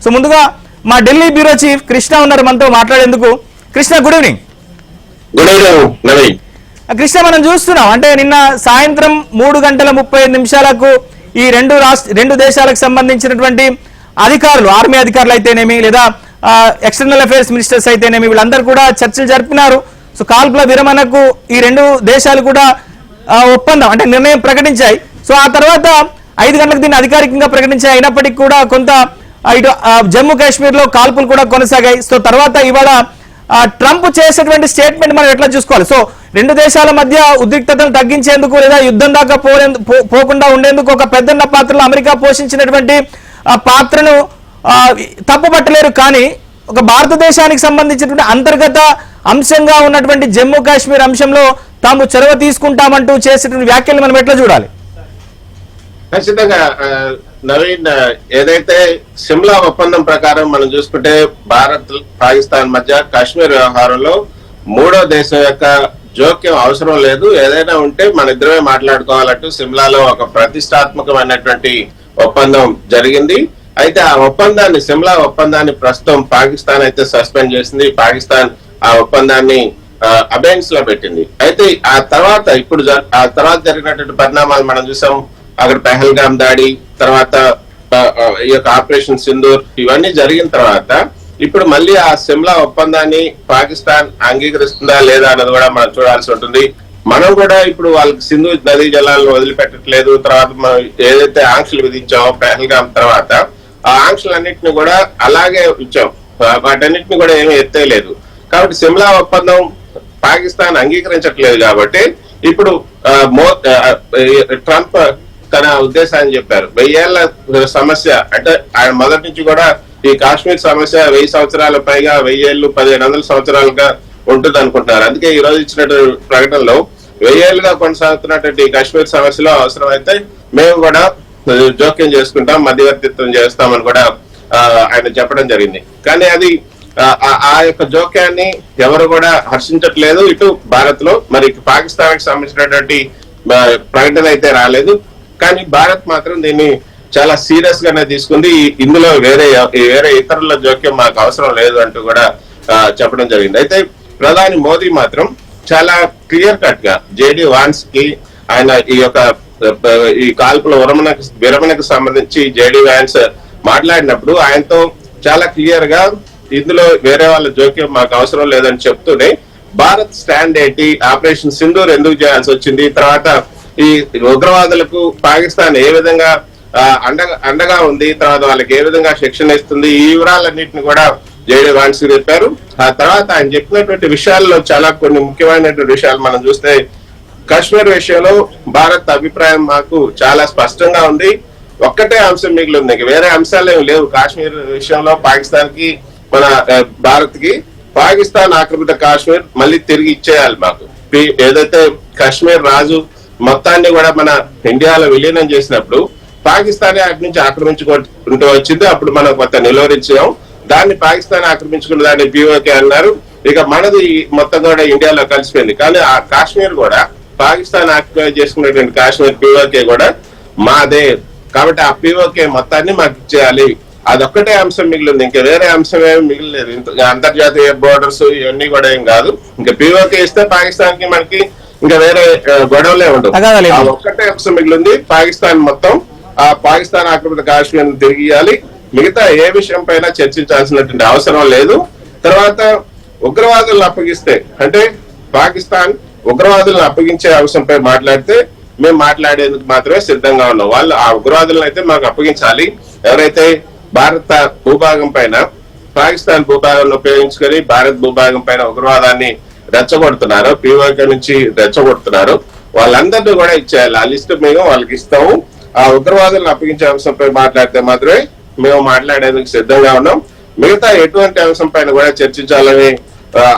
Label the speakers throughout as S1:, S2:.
S1: So ముందుగా మా Delhi bureau chief Krishna ఉన్నారు మనతో మాట్లాడేందుకు. Krishna, good evening. కృష్ణ, మనం చూస్తున్నాం అంటే నిన్న సాయంత్రం 3:35 ఈ రెండు దేశాలకు సంబంధించినటువంటి అధికారులు, ఆర్మీ అధికారులు అయితేనేమి లేదా ఎక్స్టర్నల్ అఫైర్స్ మినిస్టర్స్ అయితేనేమి, వీళ్ళందరూ కూడా చర్చలు జరిపినారు. సో కాల్పుల విరమణకు ఈ రెండు దేశాలు కూడా ఒప్పందం అంటే నిర్ణయం ప్రకటించాయి. సో ఆ తర్వాత 5 గంటలకు దీన్ని అధికారికంగా ప్రకటించాయి. అయినప్పటికీ కూడా కొంత ఇటు జమ్మూ కాశ్మీర్ లో కాల్పులు కూడా కొనసాగాయి. సో తర్వాత ఇవాళ ట్రంప్ చేసేటువంటి స్టేట్మెంట్ మనం ఎట్లా చూసుకోవాలి? సో రెండు దేశాల మధ్య ఉద్రిక్తతను తగ్గించేందుకు లేదా యుద్ధం దాకా పోకుండా ఉండేందుకు ఒక పెద్దన్న పాత్రలో అమెరికా పోషించినటువంటి పాత్రను తప్పుపట్టలేరు. కానీ ఒక భారతదేశానికి సంబంధించినటువంటి అంతర్గత అంశంగా ఉన్నటువంటి జమ్మూ కాశ్మీర్ అంశంలో తాము చొరవ తీసుకుంటామంటూ చేసేటువంటి వ్యాఖ్యలు మనం ఎట్లా చూడాలి?
S2: ఖచ్చితంగా నవీన్, ఏదైతే సిమ్లా ఒప్పందం ప్రకారం మనం చూసుకుంటే భారత్ పాకిస్తాన్ మధ్య కాశ్మీర్ వ్యవహారంలో మూడో దేశం యొక్క జోక్యం అవసరం లేదు, ఏదైనా ఉంటే మన ఇద్దరమే మాట్లాడుకోవాలంటూ సిమ్లాలో ఒక ప్రతిష్టాత్మకమైనటువంటి ఒప్పందం జరిగింది. అయితే ఆ ఒప్పందాన్ని, సిమ్లా ఒప్పందాన్ని ప్రస్తుతం పాకిస్తాన్ అయితే సస్పెండ్ చేసింది. పాకిస్తాన్ ఆ ఒప్పందాన్ని అబెన్స్ లో పెట్టింది. అయితే ఆ తర్వాత జరిగినటువంటి పరిణామాలు మనం చూసాం. అక్కడ పెహల్గాం దాడి, తర్వాత ఈ యొక్క ఆపరేషన్ సింధూర్, ఇవన్నీ జరిగిన తర్వాత ఇప్పుడు మళ్ళీ ఆ సిమ్లా ఒప్పందాన్ని పాకిస్తాన్ అంగీకరిస్తుందా లేదా అన్నది కూడా మనం చూడాల్సి ఉంటుంది. మనం కూడా ఇప్పుడు వాళ్ళకి సింధు నదీ జలాలను వదిలిపెట్టట్లేదు. తర్వాత మనం ఏదైతే ఆంక్షలు విధించామో పెహల్గాం తర్వాత, ఆ ఆంక్షలన్నింటినీ కూడా అలాగే ఉంచాం, వాటన్నిటిని కూడా ఏమీ ఎత్తేయలేదు. కాబట్టి సిమ్లా ఒప్పందం పాకిస్తాన్ అంగీకరించట్లేదు. కాబట్టి ఇప్పుడు ట్రంప్ తన ఉద్దేశాన్ని చెప్పారు. 1000 ఏళ్ల సమస్య అంటే ఆయన మొదటి నుంచి కూడా ఈ కాశ్మీర్ సమస్య 1000 సంవత్సరాల పైగా, 1000 ఏళ్ళు 1500 సంవత్సరాలుగా ఉంటుంది అనుకుంటున్నారు. అందుకే ఈ రోజు ఇచ్చినటువంటి ప్రకటనలో 1000 ఏళ్ళుగా కొనసాగుతున్నటువంటి ఈ కాశ్మీర్ సమస్యలో అవసరమైతే మేము కూడా జోక్యం చేసుకుంటాం, మధ్యవర్తిత్వం చేస్తామని కూడా ఆయన చెప్పడం జరిగింది. కానీ అది ఆ యొక్క జోక్యాన్ని ఎవరు కూడా హర్షించట్లేదు ఇటు భారత్ లో. మరి పాకిస్తాన్ కి సంబంధించినటువంటి ప్రకటన అయితే రాలేదు. కానీ భారత్ మాత్రం దీన్ని చాలా సీరియస్ గానే తీసుకుంది. ఇందులో వేరే ఇతరుల జోక్యం మాకు అవసరం లేదు అంటూ కూడా చెప్పడం జరిగింది. అయితే ప్రధాని మోదీ మాత్రం చాలా క్లియర్ కట్ గా జేడీ వాన్స్ కి ఆయన ఈ యొక్క ఈ కాల్పుల విరమణకు సంబంధించి జేడీ వాన్స్ మాట్లాడినప్పుడు ఆయనతో చాలా క్లియర్ గా ఇందులో వేరే వాళ్ళ జోక్యం మాకు అవసరం లేదని చెప్తూనే భారత్ స్టాండ్ ఏంటి, ఆపరేషన్ సింధూర్ ఎందుకు చేయాల్సి వచ్చింది, తర్వాత ఈ ఉగ్రవాదులకు పాకిస్తాన్ ఏ విధంగా అండగా ఉంది, తర్వాత వాళ్ళకి ఏ విధంగా శిక్షణ ఇస్తుంది, ఈ వివరాలన్నింటినీ కూడా జేడీ వాన్స్ చెప్పారు. ఆ తర్వాత ఆయన చెప్పినటువంటి విషయాల్లో చాలా కొన్ని ముఖ్యమైనటువంటి విషయాలు మనం చూస్తే, కాశ్మీర్ విషయంలో భారత్ అభిప్రాయం మాకు చాలా స్పష్టంగా ఉంది. ఒక్కటే అంశం మిగిలి ఉంది, వేరే అంశాలు ఏమి లేవు. కాశ్మీర్ విషయంలో పాకిస్తాన్ కి, మన భారత్ కి పాకిస్తాన్ ఆక్రమిత కాశ్మీర్ మళ్ళీ తిరిగి ఇచ్చేయాలి మాకు. ఏదైతే కాశ్మీర్ రాజు మొత్తాన్ని కూడా మన ఇండియాలో విలీనం చేసినప్పుడు పాకిస్తానే అటు నుంచి ఆక్రమించుకుంటూ వచ్చింది. అప్పుడు మనం కొంత నిలువరించాం, దాన్ని పాకిస్తాన్ ఆక్రమించుకున్న దాన్ని పీఓకే అన్నారు. ఇక మనది మొత్తం కూడా ఇండియాలో కలిసిపోయింది. కానీ ఆ కాశ్మీర్ కూడా పాకిస్తాన్ ఆక్యుపై చేసుకున్నటువంటి కాశ్మీర్ పీఓకే కూడా మాదే. కాబట్టి ఆ పీఓకే మొత్తాన్ని మాకు ఇచ్చేయాలి. అదొక్కటే అంశం మిగిలింది, ఇంకా వేరే అంశం ఏమి మిగిలిలేదు. అంతర్జాతీయ బోర్డర్స్ ఇవన్నీ కూడా ఏం కాదు. ఇంకా పీఓకే ఇస్తే పాకిస్తాన్ కి మనకి ఇంకా వేరే గొడవలే ఉండవు. ఆ ఒక్కటే అంశం మిగిలింది. పాకిస్తాన్ మొత్తం ఆ పాకిస్తాన్ ఆక్రమిత కాశ్మీర్ తిరిగి ఇవ్వాలి. మిగతా ఏ విషయం పైన చర్చించాల్సినటువంటి అవసరం లేదు. తర్వాత ఉగ్రవాదులను అప్పగిస్తే, అంటే పాకిస్తాన్ ఉగ్రవాదులను అప్పగించే అంశంపై మాట్లాడితే మేము మాట్లాడేందుకు మాత్రమే సిద్ధంగా ఉన్నాం. వాళ్ళు ఆ ఉగ్రవాదులను అయితే మాకు అప్పగించాలి. ఎవరైతే భారత భూభాగం పైన పాకిస్తాన్ భూభాగాన్ని ఉపయోగించుకొని భారత్ భూభాగం పైన ఉగ్రవాదాన్ని రెచ్చగొడుతున్నారు, పీఓకే నుంచి రెచ్చగొడుతున్నారు, వాళ్ళందరినీ కూడా ఇచ్చేయాలి. ఆ లిస్టు మేము వాళ్ళకి ఇస్తాము. ఆ ఉగ్రవాదులను అప్పగించే అంశంపై మాట్లాడితే మాత్రమే మేము మాట్లాడేందుకు సిద్ధంగా ఉన్నాం. మిగతా ఎటువంటి అంశం పైన కూడా చర్చించాలనే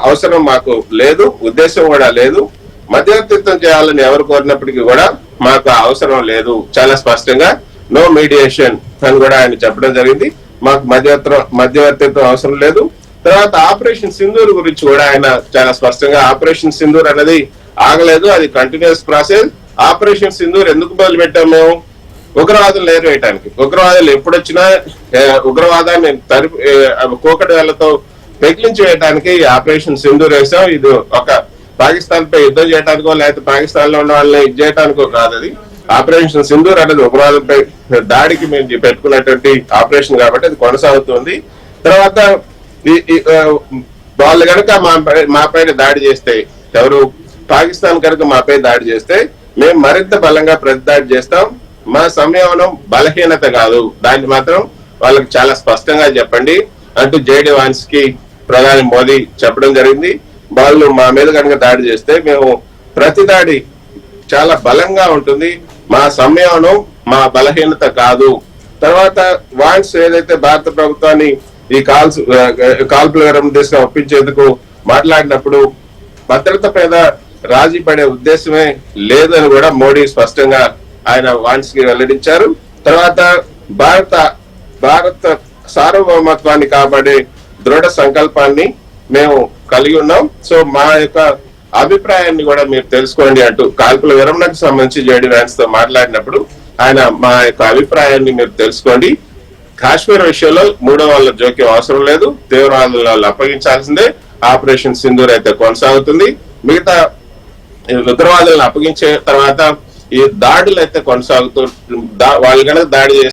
S2: అవసరం మాకు లేదు, ఉద్దేశం కూడా లేదు. మధ్యవర్తిత్వం చేయాలని ఎవరు కోరినప్పటికీ కూడా మాకు అవసరం లేదు. చాలా స్పష్టంగా నో మీడియేషన్ అని కూడా ఆయన చెప్పడం జరిగింది. మాకు మధ్యవర్తిత్వం అవసరం లేదు. తర్వాత ఆపరేషన్ సింధూర్ గురించి కూడా ఆయన చాలా స్పష్టంగా, ఆపరేషన్ సింధూర్ అనేది ఆగలేదు, అది కంటిన్యూస్ ప్రాసెస్. ఆపరేషన్ సింధూర్ ఎందుకు మొదలు పెట్టాము మేము, ఉగ్రవాదులు వేయటానికి. ఉగ్రవాదులు ఎప్పుడొచ్చినా ఉగ్రవాదాన్ని కూకటి వేళ్లతో పెకిలించి వేయడానికి ఆపరేషన్ సింధూర్ వేసాం. ఇది ఒక పాకిస్తాన్ పై యుద్ధం చేయడానికో లేకపోతే పాకిస్తాన్ లో ఉన్న వాళ్ళని ఇది చేయడానికో కాదు. అది ఆపరేషన్ సింధూర్ అనేది ఉగ్రవాదంపై దాడికి మేము పెట్టుకున్నటువంటి ఆపరేషన్ కాబట్టి అది కొనసాగుతుంది. తర్వాత వాళ్ళు కనుక మా పైన దాడి చేస్తే, ఎవరు పాకిస్తాన్ కనుక మాపై దాడి చేస్తే మేము మరింత బలంగా ప్రతిదాడి చేస్తాం. మా సంయమనం బలహీనత కాదు, దాన్ని మాత్రం వాళ్ళకి చాలా స్పష్టంగా చెప్పండి అంటూ జేడీ వాన్స్ కి ప్రధాని మోదీ చెప్పడం జరిగింది. వాళ్ళు మా మీద కనుక దాడి చేస్తే మేము ప్రతి దాడి చాలా బలంగా ఉంటుంది, మా సంయమనం మా బలహీనత కాదు. తర్వాత వాన్స్ ఏదైతే భారత ప్రభుత్వాన్ని ఈ కాల్పుల విరమణ దిశగా ఒప్పించేందుకు మాట్లాడినప్పుడు భద్రత మీద రాజీ పడే ఉద్దేశమే లేదని కూడా మోడీ స్పష్టంగా ఆయన వాన్స్ కి వెల్లడించారు. తర్వాత భారత సార్వభౌమత్వాన్ని కాపాడే దృఢ సంకల్పాన్ని మేము కలిగి ఉన్నాం. సో మా యొక్క అభిప్రాయాన్ని కూడా మీరు తెలుసుకోండి అంటూ కాల్పుల విరమణకు సంబంధించి జేడీ వ్యాన్స్ తో మాట్లాడినప్పుడు ఆయన మా యొక్క అభిప్రాయాన్ని మీరు తెలుసుకోండి, కాశ్మీర్ విషయంలో మూడో వాళ్ళ జోక్యం అవసరం లేదు, తీవ్రవాదులను అప్పగించాల్సిందే, ఆపరేషన్ సింధూర్ అయితే కొనసాగుతుంది. మిగతా ఉగ్రవాదులను అప్పగించే తర్వాత ఈ దాడులు అయితే కొనసాగుతూ వాళ్ళు కనుక దాడి